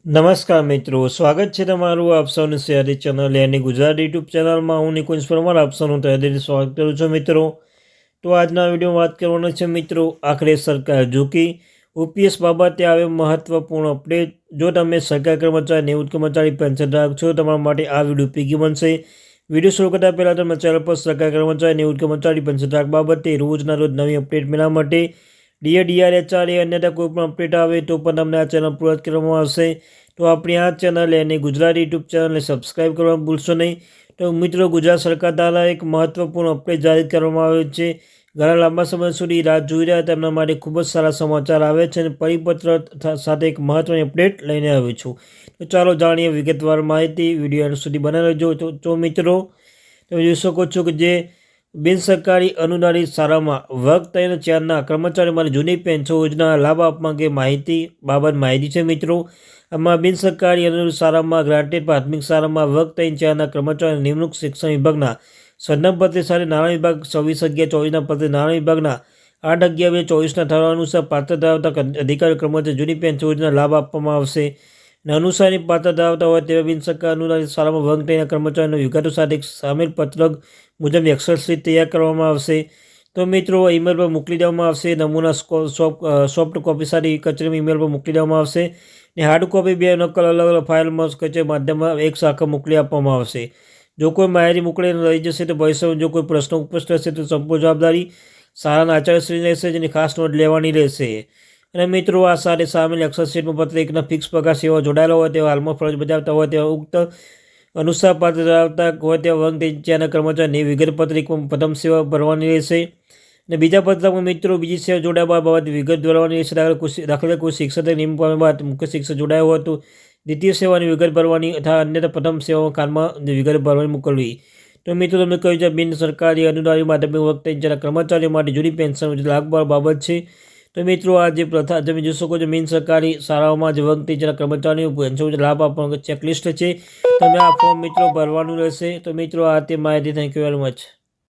નમસ્કાર મિત્રો, સ્વાગત છે તમારું આપ સૌની શહેરી ચેનલ યાની ગુજરાતી યુટ્યુબ ચેનલમાં. હું નિકુંજ પરમાર આપ સૌનું તહેદીથી સ્વાગત કરું છું મિત્રો. તો આજના વિડીયોમાં વાત કરવાનો છે મિત્રો, આખરે સરકાર ઝૂકી, ઓપીએસ બાબતે આવે મહત્વપૂર્ણ અપડેટ. જો તમે સરકારી કર્મચારી, નિવૃત્ત કર્મચારી, પેન્શનધારક છો, તમારા માટે આ વિડીયો ઉપયોગી બનશે. વિડીયો શરૂ કરતા પહેલાં તમે ચેનલ પર સરકારી કર્મચારી, નિવૃત્ત કર્મચારી, પેન્શનધારક બાબતે રોજના રોજ નવી અપડેટ મેળવવા માટે ડીઆર, એચઆરએ અન્યથા કોઈ પણ અપડેટ આવે તો પણ તમને આ ચેનલ પૂર્વત કરવામાં આવશે. તો આપણી આ ચેનલ અને ગુજરાતી યુટ્યુબ ચેનલને સબસ્ક્રાઈબ કરવાનું ભૂલશો નહીં. તો મિત્રો, ગુજરાત સરકાર દ્વારા એક મહત્વપૂર્ણ અપડેટ જાહેર કરવામાં આવ્યો છે. ઘણા લાંબા સમય સુધી રાહ જોઈ રહ્યા તેમના માટે ખૂબ જ સારા સમાચાર આવે છે અને પરિપત્ર સાથે એક મહત્વની અપડેટ લઈને આવ્યો છું. તો ચાલો જાણીએ વિગતવાર માહિતી. વિડીયો અંત સુધી બનાવી રહેજો. તો મિત્રો, તમે જોઈ શકો છો કે જે બિનસરકારી અનુદાનિત શાળામાં વર્ગ 3 અને 4ના કર્મચારીઓ માટે જૂની પેન્શન યોજના લાભ આપવા અંગે માહિતી છે મિત્રો. આમાં બિનસરકારી અનુદાનિત શાળામાં ગ્રાન્ટેડ પ્રાથમિક શાળામાં વર્ગ 3-4ના કર્મચારીઓની નિમણૂક શિક્ષણ વિભાગના સંદર્ભપત્ર સાથે નાણાં વિભાગ 24/11/24ના પત્ર નાણાં વિભાગના 8/11/24ના ઠરાવ અનુસાર પાત્ર ધરાવતા અધિકારી કર્મચારી જૂની પેન્શન યોજના લાભ આપવામાં આવશે. અને અનુસારની પાત્ર ધરાવતા હોય તેવા બિનસરકારી અનુદાનિત શાળામાં વર્ગ 3ના કર્મચારીઓના વિગતો સાથે એક સામેલ પત્રક મુજબ એક્સેલ શીટ તૈયાર કરવામાં આવશે. તો મિત્રો, ઈમેલ પર મોકલી દેવામાં આવશે. નમૂના સોફ્ટ કોપી સાથે કચેરીમાં ઈમેલ પર મોકલી દેવામાં આવશે. ને હાર્ડ કોપી 2 નકલ અલગ અલગ ફાઇલમાં કચેરી માધ્યમમાં એક શાખા મોકલી આપવામાં આવશે. જો કોઈ માહિતી મોકલીને લઈ જશે તો ભવિષ્યમાં જો કોઈ પ્રશ્ન ઉપસ્થિત હશે તો સંપૂર્ણ જવાબદારી શાળાના આચાર્યશ્રી રહેશે, જેની ખાસ નોંધ લેવાની રહેશે. અને મિત્રો, આ સાથે સામેલ એક્સેલ શીટમાં પત્ર 1ના ફિક્સ પગાર સેવા જોડાયેલા હોય તેવા હાલમાં ફરજ બજાવતા હોય તેવા ઉક્ત અનુસાર પાત્ર ધરાવતા હોય તેવા વર્ગ 3-4ના કર્મચારીની વિગત પત્રિકામાં પ્રથમ સેવા ભરવાની રહેશે. અને બીજા પત્રકમાં મિત્રો બીજી સેવા જોડાયા બાબત વિગત ભરવાની રહેશે. દાખલા કોઈ શિક્ષક નિમણૂક પામ્યા બાદ મુખ્ય શિક્ષક જોડાયો હોય તો દ્વિતીય સેવાની વિગત ભરવાની અથવા અન્યથા પ્રથમ સેવામાં કાળમાં વિગત ભરવાની મોકલવી. તો મિત્રો, તમે કહ્યું છે બિન સરકારી અનુદાનિત માધ્યમિક વર્ગ 3-4ના કર્મચારીઓ માટે જૂની પેન્શન લાભ બાબત છે. તો મિત્રો, આ જે પ્રથા તમે જોઈ શકો છો, બિન સરકારી શાળાઓમાં જે વર્ગ 3-4ના કર્મચારીઓ પેન્શન લાભ આપવાનો ચેકલિસ્ટ છે. તમે આ ફોર્મ મિત્રો ભરવાનું રહેશે. તો મિત્રો, આ તે માહિતી. Thank you very much.